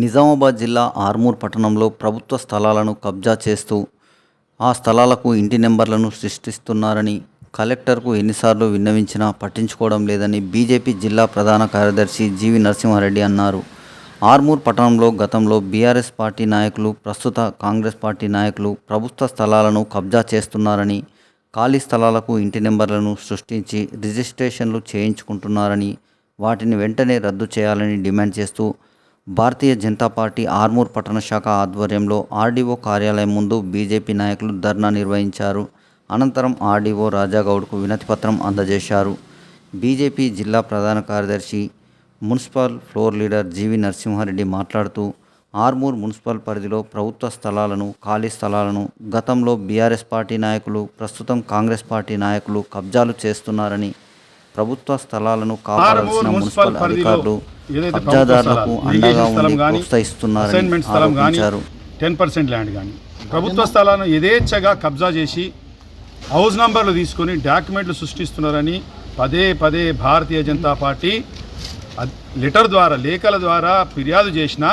నిజామాబాద్ జిల్లా ఆర్మూర్ పట్టణంలో ప్రభుత్వ స్థలాలను కబ్జా చేస్తూ ఆ స్థలాలకు ఇంటి నెంబర్లను సృష్టిస్తున్నారని కలెక్టర్కు ఎన్నిసార్లు విన్నవించినా పట్టించుకోవడం లేదని బీజేపీ జిల్లా ప్రధాన కార్యదర్శి జీవి నరసింహారెడ్డి అన్నారు. ఆర్మూర్ పట్టణంలో గతంలో బీఆర్ఎస్ పార్టీ నాయకులు, ప్రస్తుత కాంగ్రెస్ పార్టీ నాయకులు ప్రభుత్వ స్థలాలను కబ్జా చేస్తున్నారని, ఖాళీ స్థలాలకు ఇంటి నెంబర్లను సృష్టించి రిజిస్ట్రేషన్లు చేయించుకుంటున్నారని, వాటిని వెంటనే రద్దు చేయాలని డిమాండ్ చేస్తూ భారతీయ జనతా పార్టీ ఆర్మూర్ పట్టణ శాఖ ఆధ్వర్యంలో ఆర్డీఓ కార్యాలయం ముందు బీజేపీ నాయకులు ధర్నా నిర్వహించారు. అనంతరం ఆర్డీఓ రాజాగౌడ్కు వినతిపత్రం అందజేశారు. బీజేపీ జిల్లా ప్రధాన కార్యదర్శి, మున్సిపల్ ఫ్లోర్ లీడర్ జీవి నరసింహారెడ్డి మాట్లాడుతూ, ఆర్మూర్ మున్సిపల్ పరిధిలో ప్రభుత్వ స్థలాలను, ఖాళీ స్థలాలను గతంలో బీఆర్ఎస్ పార్టీ నాయకులు, ప్రస్తుతం కాంగ్రెస్ పార్టీ నాయకులు కబ్జాలు చేస్తున్నారని, ప్రభుత్వ స్థలాలను కాపాడాల్సిన మున్సిపల్ అధికారులు కబ్జాదారులకు అండగా ఉండి ప్రోత్సహిస్తున్నారని ఆరోపించారు. 10% ల్యాండ్ కానీ ప్రభుత్వ స్థలాలను యథేచ్ఛగా కబ్జా చేసి హౌస్ నంబర్లు తీసుకొని డాక్యుమెంట్లు సృష్టిస్తున్నారని పదే పదే భారతీయ జనతా పార్టీ లెటర్ ద్వారా, లేఖల ద్వారా ఫిర్యాదు చేసినా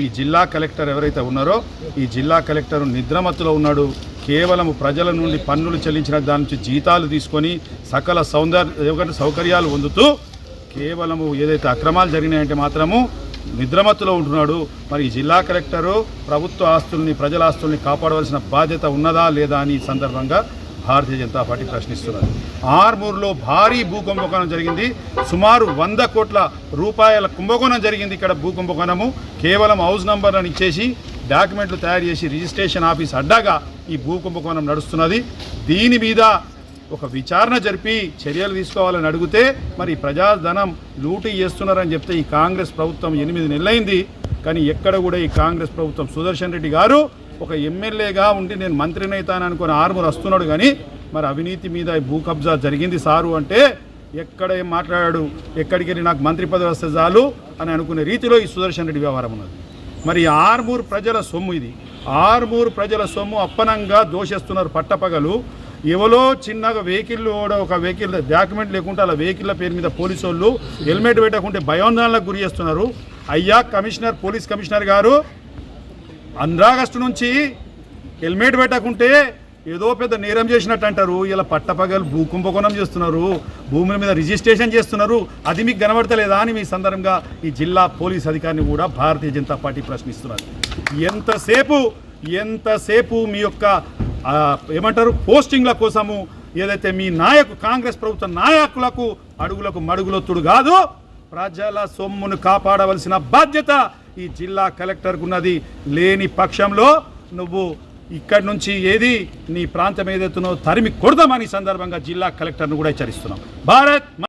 ఈ జిల్లా కలెక్టర్ ఎవరైతే ఉన్నారో ఈ జిల్లా కలెక్టర్ నిద్రమత్తులో ఉన్నాడు. కేవలం ప్రజల నుండి పన్నులు చెల్లించిన దాని నుంచి జీతాలు తీసుకొని సకల సౌకర్యాలు పొందుతూ కేవలము ఏదైతే అక్రమాలు జరిగినాయంటే మాత్రము నిద్రమత్తులో ఉంటున్నాడు. మరి ఈ జిల్లా కలెక్టరు ప్రభుత్వ ఆస్తుల్ని, ప్రజల ఆస్తుల్ని కాపాడవలసిన బాధ్యత ఉన్నదా లేదా అని ఈ సందర్భంగా భారతీయ జనతా పార్టీ ప్రశ్నిస్తున్నారు. ఆర్మూర్లో భారీ భూకుంభకోణం జరిగింది. సుమారు 100 కోట్ల రూపాయల కుంభకోణం జరిగింది. ఇక్కడ భూకుంభకోణము కేవలం హౌస్ నంబర్లను ఇచ్చేసి డాక్యుమెంట్లు తయారు చేసి రిజిస్ట్రేషన్ ఆఫీస్ అడ్డాగా ఈ భూకుంభకోణం నడుస్తున్నది. దీని మీద ఒక విచారణ జరిపి చర్యలు తీసుకోవాలని అడిగితే మరి ప్రజాధనం లూటీ చేస్తున్నారని చెప్తే ఈ కాంగ్రెస్ ప్రభుత్వం 8 నెలలైంది. కానీ ఎక్కడ కూడా ఈ కాంగ్రెస్ ప్రభుత్వం, సుదర్శన్ రెడ్డి గారు ఒక ఎమ్మెల్యేగా ఉండి నేను మంత్రిని అవుతాను అనుకుని ఆర్మూర్ వస్తున్నాడు. కానీ మరి అవినీతి మీద భూ కబ్జా జరిగింది సారు అంటే ఎక్కడ ఏం మాట్లాడాడు, ఎక్కడికి వెళ్ళి నాకు మంత్రి పదవి వస్తే చాలు అని అనుకునే రీతిలో ఈ సుదర్శన్ రెడ్డి వ్యవహారం ఉన్నది. మరి ఆర్మూర్ ప్రజల సొమ్ము ఇది. ఆర్మూర్ ప్రజల సొమ్ము అప్పనంగా దోషేస్తున్నారు పట్టపగలు. ఎవరో చిన్నగా వెహికల్ ఒక వెహికల్ డాక్యుమెంట్ లేకుంటే అలా వెహికల్ల పేరు మీద పోలీసు వాళ్ళు హెల్మెట్ పెట్టకుంటే భయోందనలకు గురి చేస్తున్నారు. అయ్యా కమిషనర్, పోలీస్ కమిషనర్ గారు, ఆగస్టు నుంచి హెల్మెట్ పెట్టకుంటే ఏదో పెద్ద నేరం చేసినట్టు అంటారు. ఇలా పట్టపగలు భూకుంభకోణం చేస్తున్నారు, భూముల మీద రిజిస్ట్రేషన్ చేస్తున్నారు. అది మీకు కనబడతలేదా అని మీ సందర్భంగా ఈ జిల్లా పోలీస్ అధికారిని కూడా భారతీయ జనతా పార్టీ ప్రశ్నిస్తున్నారు. ఎంతసేపు మీ యొక్క ఏమంటారు పోస్టింగ్ల కోసము ఏదైతే మీ కాంగ్రెస్ ప్రభుత్వ నాయకులకు అడుగులకు మడుగులొత్తుడు కాదు, ప్రజల సొమ్మును కాపాడవలసిన బాధ్యత ఈ జిల్లా కలెక్టర్కు ఉన్నది. లేని పక్షంలో నువ్వు ఇక్కడి నుంచి ఏది నీ ప్రాంతం ఏదైతున్నో తరిమి కొడదామని సందర్భంగా జిల్లా కలెక్టర్ను కూడా హెచ్చరిస్తున్నాం. భారత్